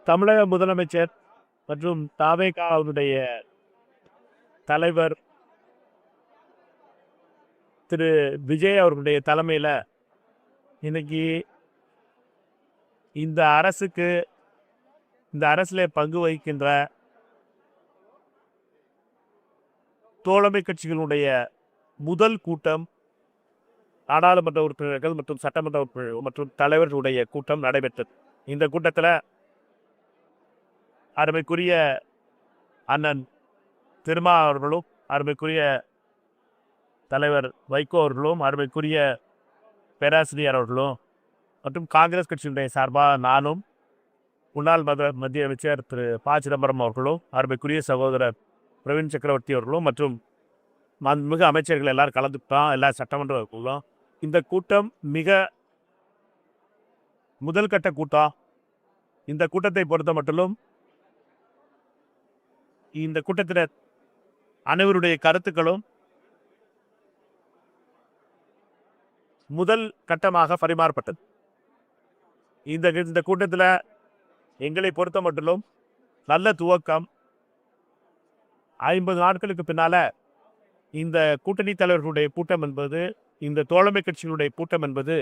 தமிழக முதலமைச்சர் மற்றும் தாவேகாவுடைய தலைவர் திரு விஜய் அவர்களுடைய தலைமையில் இன்னைக்கு இந்த அரசில் பங்கு வகிக்கின்ற தோழமை கட்சிகளுடைய முதல் கூட்டம் நாடாளுமன்ற உறுப்பினர்கள் மற்றும் சட்டமன்ற உறுப்பினர்கள் மற்றும் தலைவர்களுடைய கூட்டம் நடைபெற்றது. இந்த கூட்டத்தில் அருமைக்குரிய அண்ணன் திருமா அவர்களும், அருமைக்குரிய தலைவர் வைகோ அவர்களும், அருமைக்குரிய பேராசிரியர் அவர்களும் மற்றும் காங்கிரஸ் கட்சியினுடைய சார்பாக நானும், முன்னாள் மத்திய அமைச்சர் திரு ப சிதம்பரம் அவர்களும், அருமைக்குரிய சகோதரர் பிரவீன் சக்கரவர்த்தி அவர்களும் மற்றும் மிக அமைச்சர்கள் எல்லாரும் கலந்துக்கிட்டோம். எல்லா சட்டமன்றங்களும் இந்த கூட்டம் மிக முதல் கட்ட கூட்டம். இந்த கூட்டத்தை பொறுத்த மட்டும் இந்த கூட்டத்தில் அனைவருடைய கருத்துக்களும் முதல் கட்டமாக பரிமாறப்பட்டது. இந்த கூட்டத்தில் எங்களை பொறுத்த மட்டும் நல்ல துவக்கம். 50 நாட்களுக்கு பின்னால இந்த கூட்டணி தலைவர்களுடைய கூட்டம் என்பது, இந்த தோழமை கட்சிகளுடைய கூட்டம் என்பது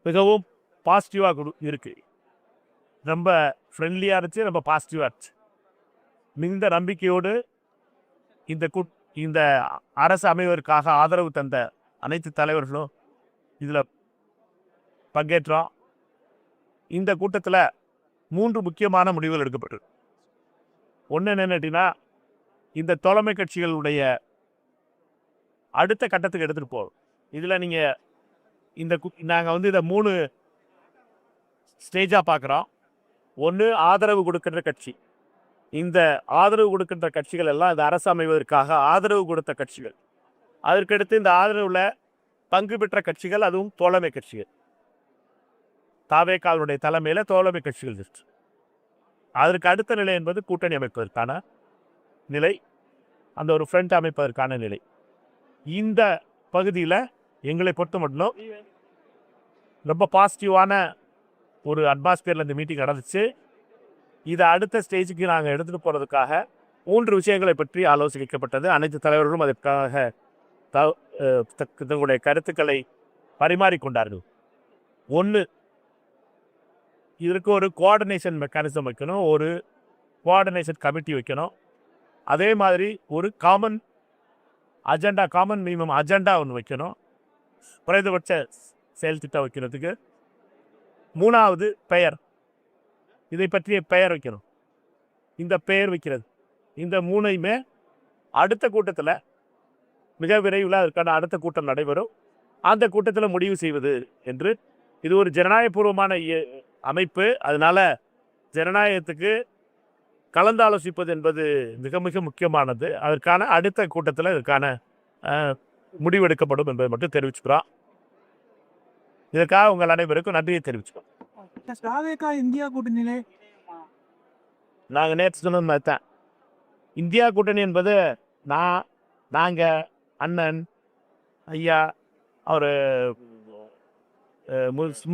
மிகவும் பாசிட்டிவாக இருக்கு. ரொம்ப ஃப்ரெண்ட்லியாக இருந்துச்சு, ரொம்ப பாசிட்டிவாக இருந்துச்சு. மிகுந்த நம்பிக்கையோடு இந்த அரசு அமைவதற்காக ஆதரவு தந்த அனைத்து தலைவர்களும் இதில் பங்கேற்றோம். இந்த கூட்டத்தில் 3 முக்கியமான முடிவுகள் எடுக்கப்பட்டது. ஒன்று என்னன்னா, இந்த தோழமை கட்சிகளுடைய அடுத்த கட்டத்துக்கு எடுத்துகிட்டு போகிறோம். இதில் நீங்கள் நாங்கள் இதை 3 ஸ்டேஜாக பார்க்குறோம். ஒன்று, ஆதரவு கொடுக்கின்ற கட்சி. இந்த ஆதரவு கொடுக்கின்ற கட்சிகள் எல்லாம் இந்த அரசு அமைவதற்காக ஆதரவு கொடுத்த கட்சிகள். அதற்கடுத்து இந்த ஆதரவில் பங்கு பெற்ற கட்சிகள், அதுவும் தோழமை கட்சிகள். தாவேகாவுடைய தலைமையில் தோழமை கட்சிகள் இருக்கு. அதற்கு அடுத்த நிலை என்பது கூட்டணி அமைப்பதற்கான நிலை, அந்த ஒரு ஃப்ரண்ட் அமைப்பதற்கான நிலை. இந்த பகுதியில் எங்களை பொறுத்த மட்டும் ரொம்ப பாசிட்டிவான ஒரு அட்மாஸ்பியரில் இந்த மீட்டிங் நடந்துச்சு. இதை அடுத்த ஸ்டேஜுக்கு நாங்கள் எடுத்துகிட்டு போகிறதுக்காக 3 விஷயங்களை பற்றி ஆலோசிக்கப்பட்டது. அனைத்து தலைவர்களும் அதற்காக தங்களுடைய கருத்துக்களை பரிமாறிக்கொண்டார்கள். ஒன்று, இதற்கு ஒரு கோஆர்டினேஷன் மெக்கானிசம் வைக்கணும், ஒரு கோஆர்டினேஷன் கமிட்டி வைக்கணும். அதே மாதிரி ஒரு காமன் மினிமம் அஜெண்டா ஒன்று வைக்கணும், குறைந்தபட்ச செயல் திட்டம் வைக்கிறதுக்கு. 3வது, பெயர். இதை பற்றிய பெயர் வைக்கணும். இந்த பெயர் வைக்கிறது, இந்த 3ஐயுமே அடுத்த கூட்டத்தில் மிக விரைவில் அதற்கான அடுத்த கூட்டம் நடைபெறும். அந்த கூட்டத்தில் முடிவு செய்வது என்று. இது ஒரு ஜனநாயகபூர்வமான அமைப்பு. அதனால ஜனநாயகத்துக்கு கலந்தாலோசிப்பது என்பது மிக மிக முக்கியமானது. அதற்கான அடுத்த கூட்டத்தில் இதற்கான முடிவெடுக்கப்படும் என்பதை மட்டும் தெரிவிச்சுக்கிறோம். இதற்காக உங்கள் அனைவருக்கும் நன்றியை தெரிவிச்சுக்கிறோம். இந்தியா கூட்டணியிலே நாங்கள் நேற்று சொன்னது மாதிரி தான். இந்தியா கூட்டணி என்பது நாங்கள் அண்ணன் ஐயா அவர்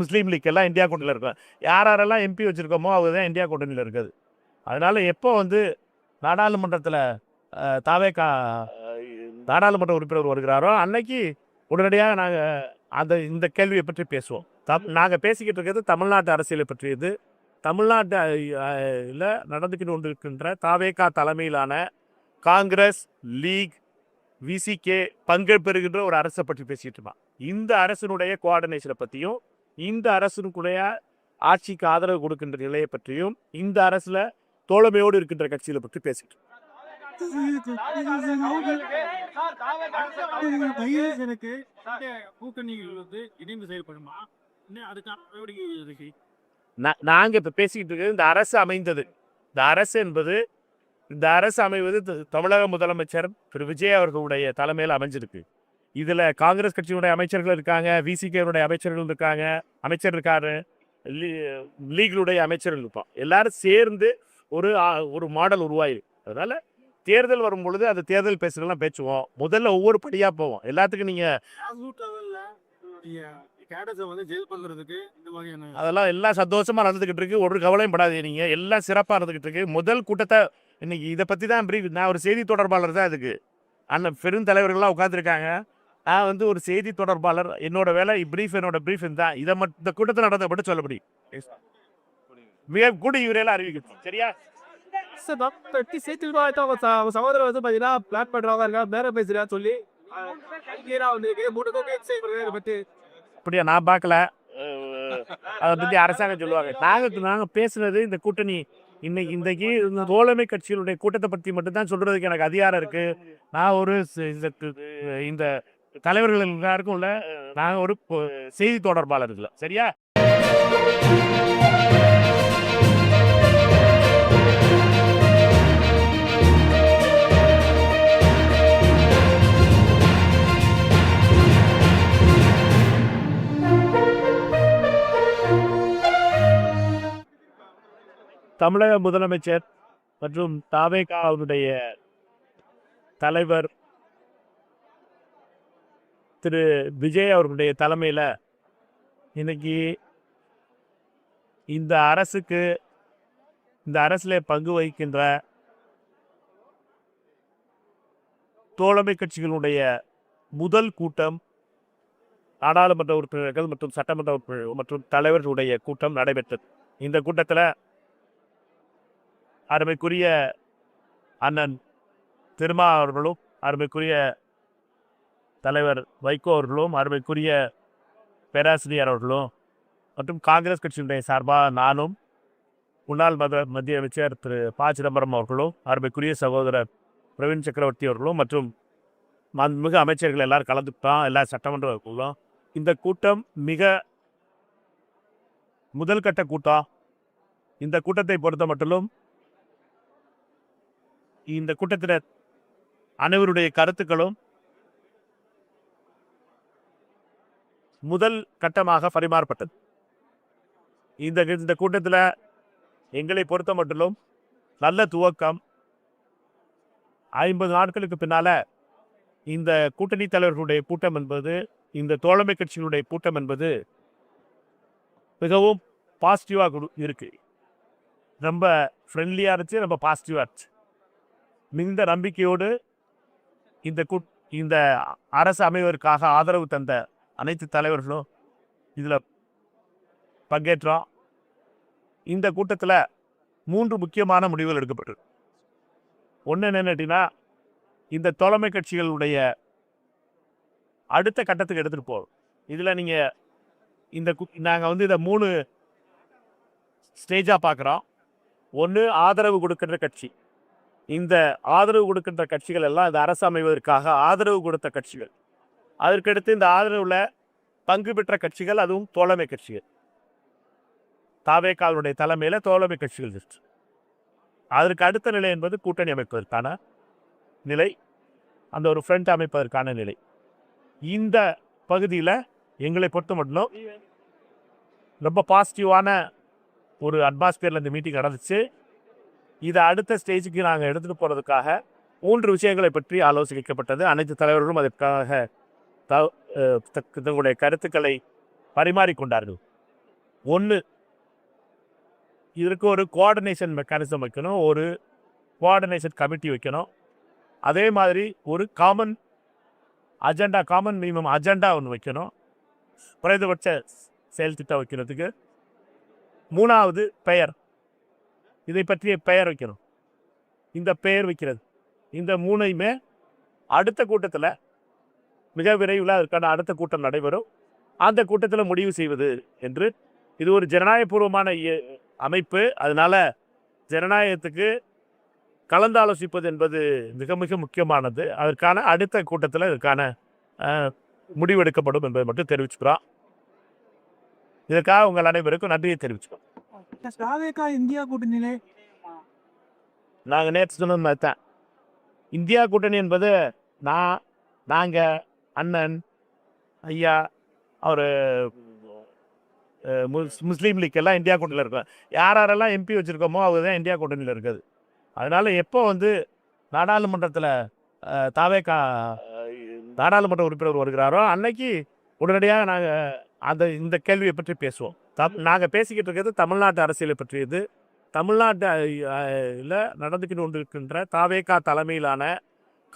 முஸ்லீம் லீக் எல்லாம் இந்தியா கூட்டணியில் இருக்கோம். யாரெல்லாம் எம்பி வச்சுருக்கோமோ அவங்க தான் இந்தியா கூட்டணியில் இருக்குது. அதனால் எப்போ நாடாளுமன்றத்தில் தாவேகா நாடாளுமன்ற உறுப்பினர் வருகிறாரோ அன்னைக்கு உடனடியாக நாங்கள் இந்த கேள்வியை பற்றி பேசுவோம். நாங்கள் பேசிக்கிட்டு இருக்கிறது தமிழ்நாட்டு அரசியலை பற்றியது. தமிழ்நாட்டில் நடந்துக்கிட்டு கொண்டிருக்கின்ற தாவேகா தலைமையிலான காங்கிரஸ், லீக், விசிகே பங்கெடுக்கின்ற ஒரு அரசை பற்றி பேசிட்டு இருப்பான். இந்த அரசினுடைய கோஆர்டினேஷனை பற்றியும், இந்த அரசுடைய ஆட்சிக்கு ஆதரவு கொடுக்கின்ற நிலையை பற்றியும், இந்த அரசில் தோழமையோடு இருக்கின்ற கட்சிகளை பற்றி பேசிட்டு நாங்கள் இப்போ பேசிக்கிட்டு இருக்கிறது இந்த அரசு அமைந்தது. இந்த அரசு என்பது இந்த அரசு அமைவது தமிழக முதலமைச்சர் திரு விஜய் அவர்களுடைய தலைமையில் அமைஞ்சிருக்கு. இதில் காங்கிரஸ் கட்சியினுடைய அமைச்சர்கள் இருக்காங்க, விசிகேனுடைய அமைச்சர்கள் இருக்காங்க, அமைச்சர் இருக்காரு, லீகளுடைய அமைச்சர்கள் இருப்போம். எல்லாரும் சேர்ந்து ஒரு மாடல் உருவாயிருக்கு. அதனால தேர்தல் வரும் பொழுது அது தேர்தல் பேசுறதெல்லாம் பேசுவோம். முதல்ல ஒவ்வொரு படியாக போவோம். எல்லாத்துக்கும் நீங்கள் கேடஸை வந்து ஜெயில் பண்றதுக்கு இந்த மாதிரியான அதெல்லாம் எல்லாம் சந்தோஷமா நடந்துகிட்டு இருக்கு. ஒரு கவலையும் படாதீங்க நீங்க. எல்லாம் சிறப்பா நடந்துகிட்டு இருக்கு. முதல் கூட்டத்தை இன்னைக்கு இதை பத்தி தான் பிரீஃப். நான் ஒரு செய்தி தொடர்பாளர் தான் இதுக்கு. அண்ணன் பெருந்தலைவர்கள்லாம் உட்காந்துருக்காங்க. நான் வந்து ஒரு செய்தி தொடர்பாளர். என்னோட வேலை என்னோட பிரீஃப் தான். இதை மட்டும் இந்த கூட்டத்தில் நடந்த மட்டும் சொல்ல முடியும். மிக கூடி இவரையெல்லாம் அறிவிக்கணும். சரியா? சார் வெட்டி சேர்த்து அவங்க சகோதரர் வந்து பாத்தீங்கன்னா பிளான் பண்றவங்க இருக்காங்க நேரம் பேசுறா சொல்லி அப்படியா? நான் பார்க்கல. அதை பத்தி அரசாங்கம் சொல்லுவாங்க. நாங்க பேசுனது இந்த கூட்டணி இன்னைக்கு இந்த தோழமை கட்சிகளுடைய கூட்டத்தை பத்தி மட்டும்தான் சொல்றதுக்கு எனக்கு அதிகாரம் இருக்கு. நான் ஒரு இந்த தலைவர்கள் எல்லாருக்கும் உள்ள நான் ஒரு செய்தி தொடர்பாளர் இல்லை. சரியா? தமிழக முதலமைச்சர் மற்றும் தாவேகாவுடைய தலைவர் திரு விஜய் அவர்களுடைய தலைமையில் இன்னைக்கு இந்த அரசில் பங்கு வகிக்கின்ற தோழமை கட்சிகளுடைய முதல் கூட்டம், நாடாளுமன்ற உறுப்பினர்கள் மற்றும் சட்டமன்ற உறுப்பினர்கள் மற்றும் தலைவர்களுடைய கூட்டம் நடைபெற்றது. இந்த கூட்டத்தில் அருமைக்குரிய அண்ணன் திருமா அவர்களும், அருமைக்குரிய தலைவர் வைகோ அவர்களும், அருமைக்குரிய பேராசிரியர் அவர்களும் மற்றும் காங்கிரஸ் கட்சியினுடைய சார்பாக நானும், முன்னாள் மத்திய அமைச்சர் திரு ப சிதம்பரம் அவர்களும், அருமைக்குரிய சகோதரர் பிரவீன் சக்கரவர்த்தி அவர்களும் மற்றும் மாண்புமிகு அமைச்சர்கள் எல்லாரும் கலந்துக்கிட்டோம். எல்லா சட்டமன்றங்களும் இந்த கூட்டம் மிக முதல் கட்ட கூட்டம். இந்த கூட்டத்தை பொறுத்த மட்டிலும் இந்த கூட்டத்தில் அனைவருடைய கருத்துக்களும் முதல் கட்டமாக பரிமாறப்பட்டது. இந்த கூட்டத்தில் எங்களை பொறுத்த மட்டிலும் நல்ல துவக்கம். 50 நாட்களுக்கு பின்னால இந்த கூட்டணி தலைவர்களுடைய கூட்டம் என்பது, இந்த தோழமை கட்சிகளுடைய கூட்டம் என்பது மிகவும் பாசிட்டிவாக இருக்கு. ரொம்ப ஃப்ரெண்ட்லியாக இருந்துச்சு, ரொம்ப பாசிட்டிவாக இருந்துச்சு. மிகுந்த நம்பிக்கையோடு இந்த அரசு அமைவதற்காக ஆதரவு தந்த அனைத்து தலைவர்களும் இதில் பங்கேற்றோம். இந்த கூட்டத்தில் 3 முக்கியமான முடிவுகள் எடுக்கப்பட்டது. ஒன்று என்னன்னா, இந்த தோழமை கட்சிகளுடைய அடுத்த கட்டத்துக்கு எடுத்துகிட்டு போகிறோம். இதில் நீங்கள் நாங்கள் வந்து இதை 3 ஸ்டேஜாக பார்க்குறோம். ஒன்று, ஆதரவு கொடுக்கின்ற கட்சி. இந்த ஆதரவு கொடுக்கின்ற கட்சிகள் எல்லாம் இந்த அரசு அமைவதற்காக ஆதரவு கொடுத்த கட்சிகள். அதற்கடுத்து இந்த ஆதரவில் பங்கு பெற்ற கட்சிகள், அதுவும் தோழமை கட்சிகள். தாவேகாவுடைய தலைமையில் தோழமை கட்சிகள் இருக்கு. அதற்கு அடுத்த நிலை என்பது கூட்டணி அமைப்பதற்கான நிலை, அந்த ஒரு ஃப்ரண்ட் அமைப்பதற்கான நிலை. இந்த பகுதியில் எங்களை பொறுத்த மட்டும் ரொம்ப பாசிட்டிவான ஒரு அட்மாஸ்பியரில் இந்த மீட்டிங் நடந்துச்சு. இதை அடுத்த ஸ்டேஜுக்கு நாங்கள் எடுத்துகிட்டு போகிறதுக்காக 3 விஷயங்களை பற்றி ஆலோசிக்கப்பட்டது. அனைத்து தலைவர்களும் அதற்காக தங்களுடைய கருத்துக்களை பரிமாறிக்கொண்டார்கள். ஒன்று, இதற்கு ஒரு கோஆர்டினேஷன் மெக்கானிசம் வைக்கணும், ஒரு கோஆர்டினேஷன் கமிட்டி வைக்கணும். அதே மாதிரி ஒரு காமன் மினிமம் அஜெண்டா ஒன்று வைக்கணும், குறைந்தபட்ச செயல் திட்டம் வைக்கிறதுக்கு. 3வது, பெயர். இதை பற்றிய பெயர் வைக்கணும். இந்த பெயர் வைக்கிறது, இந்த 3ஐயுமே அடுத்த கூட்டத்தில் மிக விரைவில் அதற்கான அடுத்த கூட்டம் நடைபெறும். அந்த கூட்டத்தில் முடிவு செய்வது என்று. இது ஒரு ஜனநாயகபூர்வமான அமைப்பு. அதனால ஜனநாயகத்துக்கு கலந்தாலோசிப்பது என்பது மிக மிக முக்கியமானது. அதற்கான அடுத்த கூட்டத்தில் இதற்கான முடிவெடுக்கப்படும் என்பதை மட்டும் தெரிவிச்சுக்கிறோம். இதற்காக உங்கள் அனைவருக்கும் நன்றியை தெரிவிச்சுக்கிறோம். இந்தியா கூட்டணியிலே நாங்கள் நேற்று சொன்னது மாதிரி தான். இந்தியா கூட்டணி என்பது நாங்கள் அண்ணன் ஐயா அவர் முஸ்லீம் லீக் எல்லாம் இந்தியா கூட்டணியில் இருக்கோம். யாரெல்லாம் எம்பி வச்சுருக்கோமோ அவங்க தான் இந்தியா கூட்டணியில் இருக்குது. அதனால் எப்போ வந்து நாடாளுமன்றத்தில் தாவேகா நாடாளுமன்ற உறுப்பினர் வருகிறாரோ அன்னைக்கு உடனடியாக நாங்கள் இந்த கேள்வியை பற்றி பேசுவோம். நாங்கள் பேசிக்கிட்டு இருக்கிறது தமிழ்நாட்டு அரசியலை பற்றியது. தமிழ்நாட்டில் நடந்துக்கிட்டு கொண்டிருக்கின்ற தாவேகா தலைமையிலான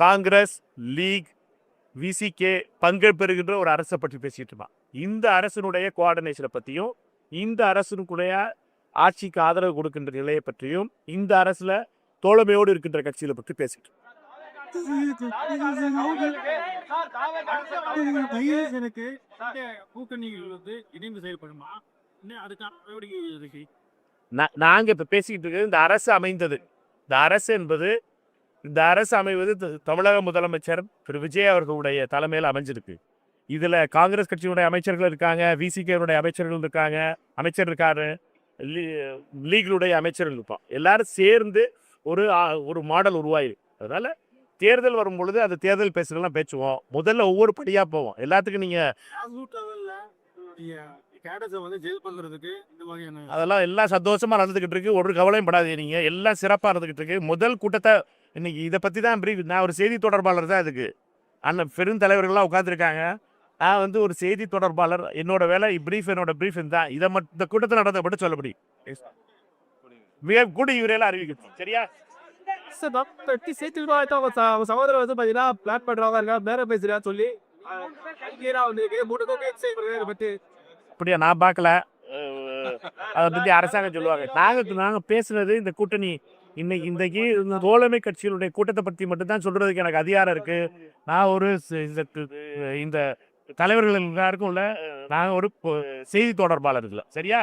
காங்கிரஸ், லீக், விசிகே பங்கெடுப்பெறுகின்ற ஒரு அரசை பற்றி பேசிட்டு இருப்பான். இந்த அரசினுடைய கோஆர்டினேஷனை பற்றியும், இந்த அரசினுடைய ஆட்சிக்கு ஆதரவு கொடுக்கின்ற நிலையை பற்றியும், இந்த அரசுல தோழமையோடு இருக்கின்ற கட்சிகளை பற்றி பேசிட்டு இருக்கோம். நாங்க இப்ப பேசிக்கிட்டு இருக்கிறது இந்த அரசு அமைந்தது. இந்த அரசு அமைவது தமிழக முதலமைச்சர் திரு விஜய் அவர்களுடைய தலைமையில் அமைஞ்சிருக்கு. இதுல காங்கிரஸ் கட்சியினுடைய அமைச்சர்கள் இருக்காங்க, விசிகேனுடைய அமைச்சர்கள் இருக்காங்க, அமைச்சர் இருக்காரு, லீகளுடைய அமைச்சர்கள் இருப்போம். எல்லாரும் சேர்ந்து ஒரு மாடல் உருவாயிருக்கு. அதனால தேர்தல் வரும் பொழுது அது தேர்தல் பேசுறதெல்லாம் பேசுவோம். முதல்ல ஒவ்வொரு படியா போவோம். எல்லாத்துக்கும் நீங்க அதெல்லாம் எல்லாம் சந்தோஷமா நடந்துகிட்டு இருக்கு. ஒரு கவலையும் படாதீங்க. நீங்க எல்லாம் சிறப்பா நடந்துகிட்டு இருக்கு. முதல் கூட்டத்தை இன்னைக்கு இதை பத்தி தான் பிரீஃப். நான் ஒரு செய்தி தொடர்பாளர் தான். இதுக்கு அண்ணன் பெருந்தலைவர்கள்லாம் உட்காந்துருக்காங்க. நான் ஒரு செய்தி தொடர்பாளர். என்னோட வேலை என்னோட பிரீஃப் தான். இதை மட்டும் இந்த கூட்டத்தில் நடந்த மட்டும் சொல்ல முடியும். மிக கூட இவரையெல்லாம் அறிவிக்கணும். சரியா? பெட்டி சேர்த்துக்கிட்டு ஆயிட்டா அவங்க சகோதரர் வந்து பாத்தீங்கன்னா பிளான் பண்றவங்க இருக்கா மேல பேசுறான்னு சொல்லி அப்படியா? நான் பார்க்கல. அதை பத்தி அரசாங்கம் சொல்லுவாங்க. நாங்க பேசுனது இந்த கூட்டணி இன்னைக்கு இந்த தோழமை கட்சியினுடைய கூட்டத்தை பத்தி மட்டும்தான் சொல்றதுக்கு எனக்கு அதிகாரம் இருக்கு. நான் இந்த தலைவர்கள் எல்லாருக்கும் நான் ஒரு செய்தி தொடர்பாளர் இல்லை. சரியா?